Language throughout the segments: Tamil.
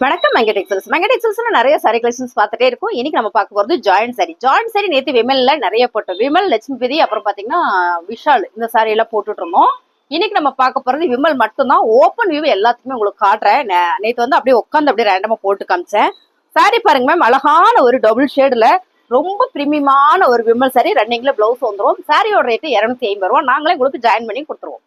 வணக்கம் மெங்கடெக்ஸல்ஸ் நிறைய சாரி கலெக்ஷன்ஸ் பார்த்துட்டே இருக்கும். இன்னைக்கு நம்ம பார்க்க போறது ஜாயிண்ட் சாரி. ஜாயிண்ட் சாரி நேற்று விமல்ல நிறைய போட்டோம். விமல், லட்சுமிபதி, அப்புறம் பாத்தீங்கன்னா விஷால், இந்த சாரி எல்லாம் போட்டுட்டு இருந்தோம். இன்னைக்கு நம்ம பார்க்க போறது விமல் மட்டும்தான். ஓப்பன் வியூ எல்லாத்துக்குமே உங்களுக்கு காட்டுறேன். நேற்று வந்து அப்படியே உட்காந்து அப்படியே ரேண்டமா போட்டு காமிச்சேன். சாரி பாருங்க மேம், அழகான ஒரு டபுள் ஷேடுல ரொம்ப பிரிமியமான ஒரு விமல் சாரி. ரன்னிங்ல பிளவுஸ் வந்துடும். சாரியோட ரேட்டு 250 ரூபா. நாங்களே உங்களுக்கு ஜாயின் பண்ணி கொடுத்துருவோம்.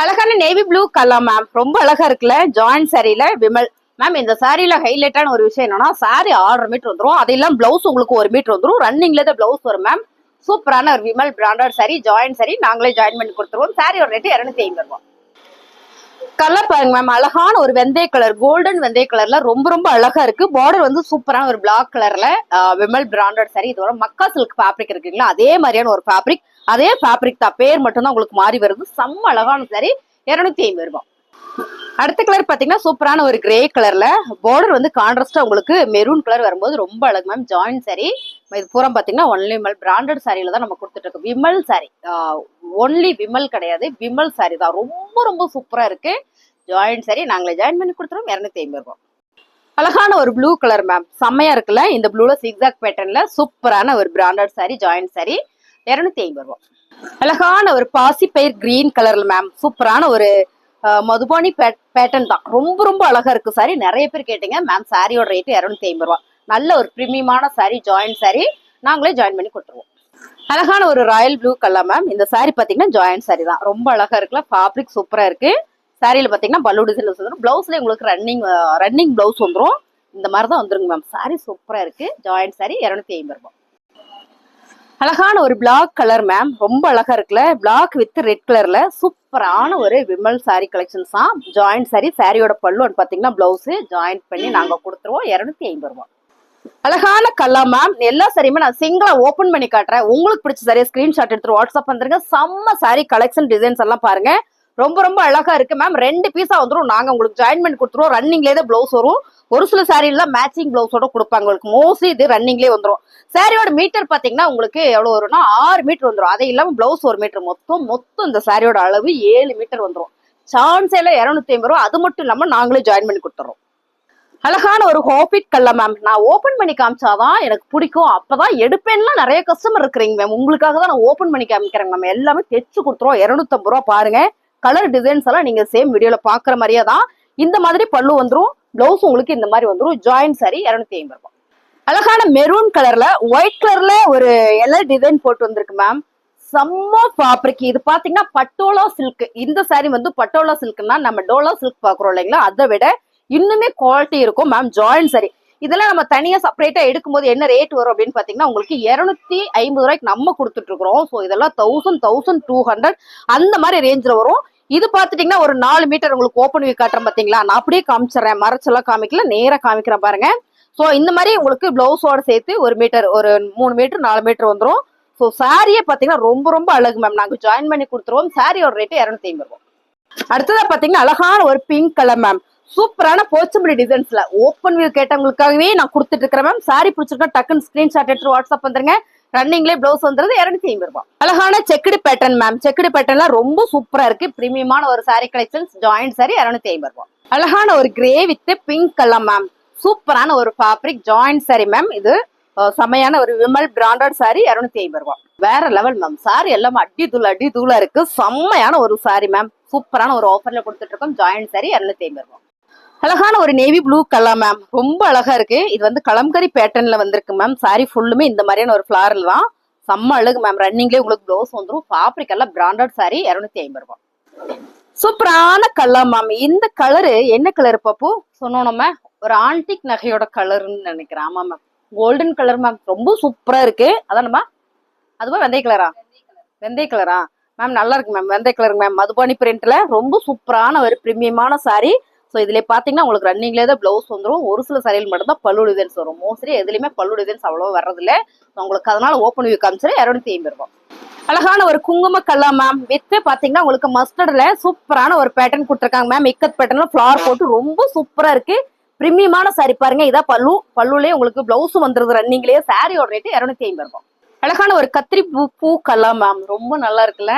அழகான நேவி ப்ளூ கலர் மேம், ரொம்ப அழகா இருக்குல்ல. ஜாயிண்ட் சாரியில விமல் மேம். இந்த சாரியில ஹைலைட்டான ஒரு விஷயம் என்னன்னா, சாரி 6 மீட்டர் வந்துடும். அது இல்லாம பிளவுஸ் உங்களுக்கு 1 மீட்டர் வந்துடும். ரன்னிங்ல தான் பிளவுஸ் வரும் மேம். சூப்பரான ஒரு விமல் பிராண்டட் சாரி, ஜாயிண்ட் சாரி. நாங்களே ஜாயின் பண்ணி கொடுத்துருவோம். சாரியோட ரேட்டு 250 ரூபா. கலர் பாருங்க மேம், அழகான ஒரு வெந்தய கலர், கோல்டன் வெந்தய கலர்ல ரொம்ப ரொம்ப அழகா இருக்கு. பார்டர் வந்து சூப்பரான ஒரு பிளாக் கலர்ல விமல் பிராண்டட் சாரி. இது வரும் மக்கா சில்க் ஃபேப்ரிக் இருக்குங்களா, அதே மாதிரியான ஒரு ஃபேப்ரிக். அதே ஃபேப்ரிக் தான், பேர் மட்டும் தான் உங்களுக்கு மாறி வருது. செம்ம அழகான சாரி, 250 ரூபாய். அடுத்த கலர் பாத்தீங்கன்னா சூப்பரான ஒரு கிரே கலர்ல, பார்டர் வந்து கான்ட்ராஸ்டா உங்களுக்கு மெரூன் கலர் வரும்போது ரொம்ப அழகு மேம். Joint sorry. இது பூரா பாத்தீங்கன்னா ஒன்லி விமல் பிராண்டட் சாரியில தான் நம்ம கொடுத்துட்டு இருக்கோம். விமல் சாரி, ஒன்லி விமல் கிடையாது, விமல் சாரி தான். ரொம்ப ரொம்ப சூப்பரா இருக்கு. ஜாயிண்ட் சாரி நாங்களே ஜாயின் பண்ணி கொடுத்துருவோம். 250 ரூபாய். அழகான ஒரு ப்ளூ கலர் மேம், செம்மையா இருக்குல்ல. இந்த ப்ளூல சிக்ஸாக் பேட்டர்ன்ல சூப்பரான ஒரு பிராண்டட் சாரி, ஜாயிண்ட் சாரி, 250 ரூபாய். அழகான ஒரு பாசி பயிர் கிரீன் கலர்ல மேம், சூப்பரான ஒரு மதுபானி பேட்டர்ன் தான். ரொம்ப ரொம்ப அழகா இருக்கு சாரி. நிறைய பேர் கேட்டீங்க மேம். சாரியோட ரேட்டு 250 ரூபா. நல்ல ஒரு பிரீமியமான சாரி, ஜாயிண்ட் சாரி. நாங்களே ஜாயின் பண்ணி கொடுத்துருவோம். அழகான ஒரு ராயல் ப்ளூ கலர் மேம். இந்த சாரி பாத்தீங்கன்னா ஜாயிண்ட் சாரி தான். ரொம்ப அழகா இருக்குல்ல. ஃபேப்ரிக் சூப்பரா இருக்கு. சாரியில பாத்தீங்கன்னா பல்லு டிசைன் வந்துடும். பிளவுஸ்ல உங்களுக்கு ரன்னிங் பிளவுஸ் வந்துடும். இந்த மாதிரி தான் வந்துருங்க மேம். சாரி சூப்பரா இருக்கு. ஜாயிண்ட் சாரி, 250 ரூபாய். அழகான ஒரு பிளாக் கலர் மேம், ரொம்ப அழகா இருக்குல்ல. பிளாக் வித் ரெட் கலர்ல சூப்பரான ஒரு விமல் சாரி கலெக்ஷன்ஸ் தான். Joint sorry. சாரியோட பல்லு பாத்தீங்கன்னா பிளவுஸ் ஜாயின் பண்ணி நாங்க கொடுத்துருவோம். 250 ரூபாய். அழகான கலர் மேம். எல்லா சாரியுமே நான் சிங்கிளா ஓபன் பண்ணி காட்டுறேன். உங்களுக்கு பிடிச்ச சாரியை ஸ்கிரீன்ஷாட் எடுத்து வாட்ஸ்அப் வந்துருங்க. செம்ம சாரி கலெக்ஷன், டிசைன்ஸ் எல்லாம் பாருங்க. ரொம்ப ரொம்ப அழகா இருக்கு மேம். 2 பீஸா வந்துடும். நாங்க உங்களுக்கு ஜாயின் பண்ணி கொடுத்துருவோம். ரன்னிங்லேயே தான் பிளவுஸ் வரும். ஒரு சில சாரியில மேட்சிங் பிளவுஸோட கொடுப்பாங்க உங்களுக்கு. மோஸ்ட்லி இது ரன்னிங்லேயே வந்துடும். சாரியோட மீட்டர் பாத்தீங்கன்னா உங்களுக்கு எவ்வளவு வரும்னா 6 மீட்டர் வந்துடும். அதை இல்லாம பிளவுஸ் 1 மீட்டர். மொத்தம் இந்த சாரியோட அளவு 7 மீட்டர் வந்துடும். சான்ஸேல 250 ரூபா. அது மட்டும் இல்லாம நாங்களே ஜாயின் பண்ணி கொடுத்துறோம். அழகான ஒரு ஹாபிட் கலர் மேம். நான் ஓபன் பண்ணி காமிச்சாதான் எனக்கு பிடிக்கும், அப்பதான் எடுப்பேன்னா நிறைய கஸ்டமர் இருக்கிறீங்க மேம். உங்களுக்காக தான் நான் ஓபன் பண்ணி காமிக்கிறேன் மேம். எல்லாமே தைச்சு கொடுத்துருவோம். 250 ரூபா. பாருங்க, கலர் டிசைன்ஸ் எல்லாம் நீங்க சேம் வீடியோல பாக்குற மாதிரியே தான். இந்த மாதிரி பல்லு வந்துடும். பிளவுஸ் உங்களுக்கு இந்த மாதிரி வந்துடும். ஜாயிண்ட் சாரி, 250 ரூபாய். அழகான மெரூன் கலர்ல ஒயிட் கலர்ல ஒரு எல்லாம் டிசைன் போட்டு வந்திருக்கு மேம். செம்ம ஃபேப்ரிக். இது பாத்தீங்கன்னா பட்டோலா சில்க். இந்த சாரி வந்து பட்டோலா சில்க்னா நம்ம டோலா சில்க் பாக்குறோம் இல்லைங்களா, அதை விட இன்னுமே குவாலிட்டி இருக்கும் மேம். Joint sorry. இதெல்லாம் நம்ம தனியா செப்பரேட்டா எடுக்கும்போது என்ன ரேட் வரும் அப்படின்னு பாத்தீங்கன்னா உங்களுக்கு 250 ரூபாய்க்கு நம்ம கொடுத்துட்டு இருக்கிறோம். ஸோ இதெல்லாம் 1200 அந்த மாதிரி ரேஞ்சில் வரும். இது பாத்துட்டீங்கன்னா ஒரு 4 மீட்டர் உங்களுக்கு ஓப்பன் வியூ காட்டுறேன் பாத்தீங்களா. நான் அப்படியே காமிச்சிடறேன், மறைச்செல்லாம் காமிக்கல, நேரா காமிக்கிறேன் பாருங்க. ஸோ இந்த மாதிரி உங்களுக்கு பிளவுஸோட சேர்த்து 1 மீட்டர், ஒரு 3 மீட்டர் 4 மீட்டர் வந்துடும். ஸோ சாரியே பாத்தீங்கன்னா ரொம்ப ரொம்ப அழகு மேம். நாங்க ஜாயின் பண்ணி கொடுத்துருவோம். சாரியோட ரேட்டு 250 ரூபாய். அடுத்ததா பாத்தீங்கன்னா அழகான ஒரு பிங்க் கலர் மேம், சூப்பரான போச்சம்படி டிசைன்ஸ்ல ஓப்பன் வியூ கேட்டவங்களுக்காகவே நான் கொடுத்துட்டு இருக்கிறேன் மேம். சாரி பிடிச்சிருக்கா டக்குன்னு ஸ்கிரீன்ஷாட் எடுத்து வாட்ஸ்அப் வந்துருங்க. ரன்னிங்லேயே பிளவுஸ் வந்துருது. 250 ரூபாய். அழகான செக்குடு பேட்டர்ன் மேம். செக்குடு பேட்டர்ன்ல ரொம்ப சூப்பரா இருக்கு. பிரீமியமான ஒரு சாரி கலெக்ஷன்ஸ். ஜாயிண்ட் சாரி, 250 ரூபாய். அழகான ஒரு grey with pink colour ma'am, சூப்பரான ஒரு ஃபேப்ரிக். Joint sorry ma'am. இது செமையான ஒரு விமல் பிராண்டட் சாரி, 250 ரூபாய். வேற லெவல் மேம். சாரி எல்லாம் அடி தூளா இருக்கு. செம்மையான ஒரு சாரி மேம். சூப்பரான ஒரு ஆஃபர்ல கொடுத்துட்டு இருக்கோம். ஜாயிண்ட் சாரி, 250 ரூபாய். அழகான ஒரு நேவி ப்ளூ கலர் மேம், ரொம்ப அழகா இருக்கு. இது வந்து கலம்கரி பேட்டர்ன்ல வந்திருக்கு மேம். சாரி ஃபுல்லுமே இந்த மாதிரியான ஒரு ஃபிளார்ல தான். செம்ம அழகு மேம். ரன்னிங்லேயே உங்களுக்கு ப்ளவுஸ் வந்துடும். ஃபேப்ரிக் எல்லாம் பிராண்டட் சாரி, 250 ரூபாய். சூப்பரான கலர் மேம். இந்த கலரு என்ன கலர் பாப்பு சொன்னோம் நம்ம? ஒரு ஆன்டிக் நகையோட கலர்னு நினைக்கிறேன். ஆமா மேம், கோல்டன் கலர் மேம். ரொம்ப சூப்பரா இருக்கு. அதானம்மா? அதுவா வெந்தய கலரா? வெந்தய கலரா மேம்? நல்லா இருக்கு மேம். வெந்தய கலர் மேம், மதுபானி பிரிண்ட்ல ரொம்ப சூப்பரான ஒரு பிரீமியமான சாரி. ஸோ இதுல பாத்தீங்கன்னா உங்களுக்கு ரன்னிங்லேயே தான் பிளவுஸ் வந்துடும். ஒரு சில சாரியில் மட்டும் தான் பல்லு டிசைன்ஸ் வரும். மோஸ்ட்லி எதுலையுமே பல்லு டிசைன்ஸ் அவ்வளோ வர்றதில்ல. உங்களுக்கு அதனால ஓப்பன் வியூ காமிச்சு 250 ரூபாய். அழகான ஒரு குங்கும கலர் மேம் வித் பாத்தீங்கன்னா உங்களுக்கு மஸ்டர்ட்ல சூப்பரான ஒரு பேட்டர்ன் கொடுத்துருக்காங்க மேம். இக்கத் பேட்டர்ன்ல ஃபிளார் போட்டு ரொம்ப சூப்பரா இருக்கு. பிரீமியமான சாரி பாருங்க. இதான் பல்லுலயே உங்களுக்கு பிளவுஸும் வந்துருது ரன்னிங்லேயே. சாரியோட ரேட்டு 250 ரூபாய். அழகான ஒரு கத்திரி பூ கலர் மேம், ரொம்ப நல்லா இருக்குல்ல.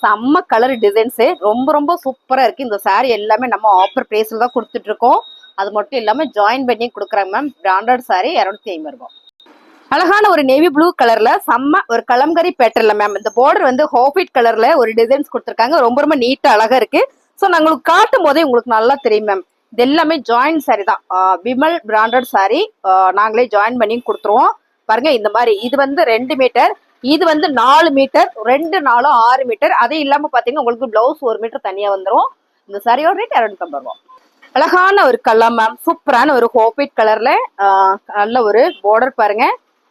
செம்ம கலர் டிசைன்ஸ், ரொம்ப ரொம்ப சூப்பரா இருக்கு. இந்த சாரி எல்லாமே நம்ம ஆஃபர் பிரைஸ்ல தான் கொடுத்துட்டு இருக்கோம். அது மட்டும் இல்லாம ஜாயின் பண்ணி கொடுக்குறாங்க மேம். பிராண்டட் சாரி 250 ரூபாய். அழகான ஒரு நேவி ப்ளூ கலர்ல செம்ம ஒரு கலம்கரி பேட்டர்ல மேம். இந்த பார்டர் வந்து ஹாஃபைட் கலர்ல ஒரு டிசைன்ஸ் கொடுத்துருக்காங்க. ரொம்ப ரொம்ப நீட்டா அழகா இருக்கு. ஸோ நான் உங்களுக்கு காட்டும் போதே உங்களுக்கு நல்லா தெரியும் மேம். இது எல்லாமே ஜாயின் சாரி தான். விமல் பிராண்டட் சாரி நாங்களே ஜாயின் பண்ணி கொடுத்துருவோம். பாருங்க இந்த மாதிரி இது வந்து 2 மீட்டர், இது வந்து 4 மீட்டர், 2 4 6 மீட்டர். அதே இல்லாம பாத்தீங்கன்னா உங்களுக்கு பிளவுஸ் 1 மீட்டர் தனியா வந்துடும். இந்த சாரியோட ரேட் 250 ரூபாய். அழகான ஒரு கலர் மேம். சூப்பரான ஒரு ஹாஃபைட் கலர்ல நல்ல ஒரு பார்டர் பாருங்க.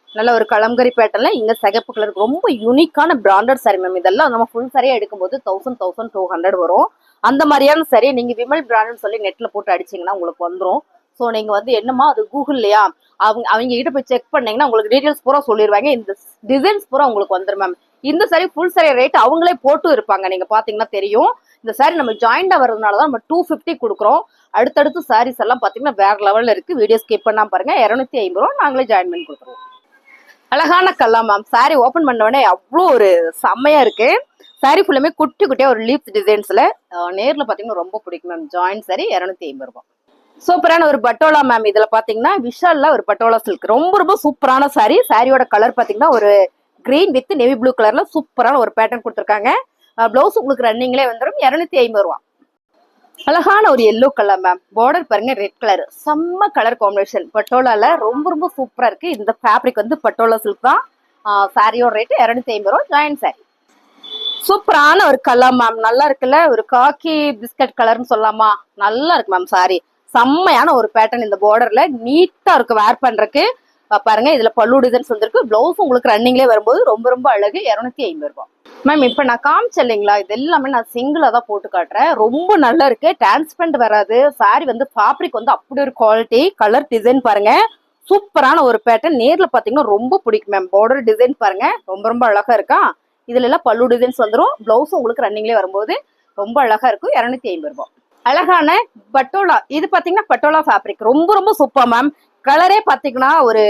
நல்ல ஒரு கலம்கரி பேட்டர்ல இங்க சிகப்பு கலர் ரொம்ப யூனிக்கான பிராண்டட் சாரி மேம். இதெல்லாம் நம்ம ஃபுல் சாரியா எடுக்கும்போது 1200 வரும். அந்த மாதிரியான சாரி நீங்க விமல் பிராண்ட் சொல்லி நெட்ல போட்டு அடிச்சீங்கன்னா உங்களுக்கு வந்துடும். ஸோ நீங்க வந்து என்னமா அது கூகுள்லையா அவங்க கிட்ட போய் செக் பண்ணீங்கன்னா உங்களுக்கு டீடைல்ஸ் பூரா சொல்லிடுவாங்க. இந்த டிசைன்ஸ் பூரா உங்களுக்கு வந்துடும் மேம். இந்த சாரி ஃபுல் சாரி ரேட் அவங்களே போட்டு இருப்பாங்க. நீங்க பாத்தீங்கன்னா தெரியும். இந்த சாரி நம்ம ஜாயிண்டா வர்றதுனாலதான் நம்ம 250 கொடுக்குறோம். அடுத்தடுத்து சாரீஸ் எல்லாம் பாத்தீங்கன்னா வேற லெவல்ல இருக்கு. வீடியோ ஸ்கிப் பண்ணாம பாருங்க. 250 ரூபா நாங்களே ஜாயின் பண்ணி கொடுக்குறோம். அழகான கலர் மேம். சாரி ஓபன் பண்ண உடனே அவ்வளோ ஒரு செம்மையா இருக்கு. சாரி ஃபுல்லுமே குட்டி குட்டியா ஒரு லீஃப் டிசைன்ஸ்ல நேர்ல பாத்தீங்கன்னா ரொம்ப பிடிக்கும் மேம். ஜாயின் சாரி 250 ரூபாய். சூப்பரான ஒரு பட்டோலா மேம். இதுல பாத்தீங்கன்னா விஷால்ல ஒரு பட்டோலா சில்க் ரொம்ப ரொம்ப சூப்பரான சாரி. சாரியோட கலர் பாத்தீங்கன்னா ஒரு கிரீன் வித் நேவி ப்ளூ கலர்ல சூப்பரான ஒரு பேட்டர்ன் கொடுத்துருக்காங்க. பிளவுஸ் உங்களுக்கு ரன்னிங்லேயே வந்துடும். 250 ரூபா. அழகான ஒரு எல்லோ கலர் மேம். பார்டர் பாருங்க ரெட் கலர். செம்ம கலர் காம்பினேஷன். பட்டோலால ரொம்ப ரொம்ப சூப்பரா இருக்கு. இந்த ஃபேப்ரிக் வந்து பட்டோலா சில்க் தான். சாரியோட ரேட் 250 ரூபா. Join sorry. சூப்பரான ஒரு கலர் மேம். நல்லா இருக்குல்ல. ஒரு காக்கி பிஸ்கட் கலர்னு சொல்லலாமா. நல்லா இருக்கு மேம் சாரி. செம்மையான ஒரு பேட்டர்ன். இந்த பார்டர்ல நீட்டா இருக்கு வேர் பண்றதுக்கு. பாருங்க இதுல பல்லு டிசைன்ஸ் வந்துருக்கு. பிளவுஸ் உங்களுக்கு ரன்னிங்லேயே வரும்போது ரொம்ப ரொம்ப அழகு. 250 ரூபாய். மேம் இப்ப நான் காமிச்சேன் இல்லைங்களா, இது எல்லாமே நான் சிங்கிளா தான் போட்டு காட்டுறேன். ரொம்ப நல்லா இருக்கு. டிரான்ஸ்பரண்ட் வராது. சாரி வந்து ஃபேப்ரிக் வந்து அப்படி ஒரு குவாலிட்டி. கலர் டிசைன் பாருங்க. சூப்பரான ஒரு பேட்டர்ன். நேர்ல பாத்தீங்கன்னா ரொம்ப பிடிக்கும் மேம். பார்டர் டிசைன் பாருங்க ரொம்ப ரொம்ப அழகா இருக்கா. இதுல எல்லாம் பல்லு டிசைன்ஸ் வந்துடும். பிளவுஸ் உங்களுக்கு ரன்னிங்லேயே வரும்போது ரொம்ப அழகா இருக்கும். 250 ரூபாய். அழகான பட்டோலா. இது பாத்தீங்கன்னா பட்டோலா ஃபேப்ரிக் ரொம்ப ரொம்ப சூப்பர் மேம். கலரே பாத்தீங்கன்னா ஒரு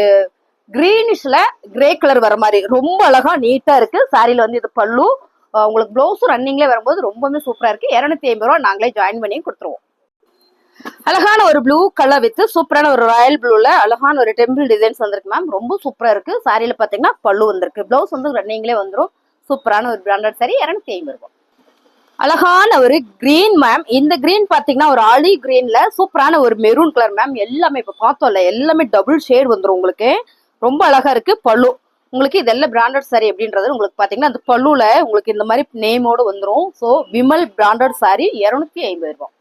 கிரீனிஷ்ல கிரே கலர் வர மாதிரி ரொம்ப அழகா நீட்டா இருக்கு. சாரியில வந்து இது பல்லு. உங்களுக்கு பிளவுஸும் ரன்னிங்ல வரும்போது ரொம்பவே சூப்பரா இருக்கு. 250 ரூபா நாங்களே ஜாயின் பண்ணி கொடுத்துருவோம். அழகான ஒரு ப்ளூ கலர் வித் சூப்பரான ஒரு ராயல் ப்ளூல அழகான ஒரு டெம்பிள் டிசைன்ஸ் வந்திருக்கு மேம். ரொம்ப சூப்பரா இருக்கு. சாரியில பாத்தீங்கன்னா பல்லு வந்திருக்கு. பிளவுஸ் வந்து ரன்னிங்லேயே வந்துடும். சூப்பரான ஒரு பிராண்டட் சாரி. 250 ரூபாய். அழகான ஒரு கிரீன் மேம். இந்த கிரீன் பாத்தீங்கன்னா ஒரு ஆலிவ் கிரீன்ல சூப்பரான ஒரு மெரூன் கலர் மேம். எல்லாமே இப்ப பார்த்தோம்ல எல்லாமே டபுள் ஷேட் வந்துடும் உங்களுக்கு. ரொம்ப அழகா இருக்கு. பல்லு உங்களுக்கு இதெல்லாம் பிராண்டட் சாரி அப்படின்றது உங்களுக்கு பாத்தீங்கன்னா அந்த பல்லுல உங்களுக்கு இந்த மாதிரி நேமோட வந்துடும். ஸோ விமல் பிராண்டட் சாரி 250 ரூபாய்.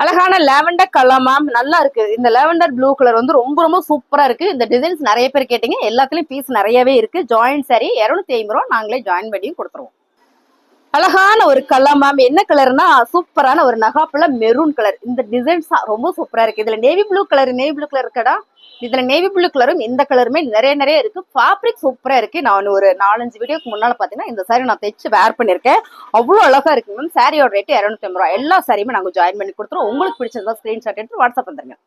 அழகான லாவெண்டர் கலர் மேம். நல்லா இருக்கு. இந்த லாவெண்டர் ப்ளூ கலர் வந்து ரொம்ப ரொம்ப சூப்பரா இருக்கு. இந்த டிசைன்ஸ் நிறைய பேர் கேட்டீங்க. எல்லாத்துலயும் பீஸ் நிறையவே இருக்கு. ஜாயின் சாரி 250 ரூபாய் நாங்களே ஜாயின் பண்ணி கொடுத்துருவோம். அழகான ஒரு கலர் மேம். என்ன கலர்னா சூப்பரான ஒரு நகாப்புல மெரூன் கலர். இந்த டிசைன்ஸ் ரொம்ப சூப்பரா இருக்கு. இதுல நேவி ப்ளூ கலர் இருக்கடா. இதுல நேவி ப்ளூ கலரும் இந்த கலருமே நிறைய இருக்கு. ஃபேப்ரிக் சூப்பரா இருக்கு. நான் ஒரு 4-5 வீடியோக்கு முன்னால பாத்தீங்கன்னா இந்த சாரி நான் தைச்சு வேர் பண்ணிருக்கேன். அவ்வளவு அழகா இருக்கு மேம். சாரியோட ரேட் 250 ரூபாய். எல்லா சாரியுமே நாங்க ஜாயின் பண்ணி கொடுத்துருவோம். உங்களுக்கு பிடிச்சிருந்தா ஸ்கிரீன்ஷாட் எடுத்து வாட்ஸ்அப் வந்துருங்க.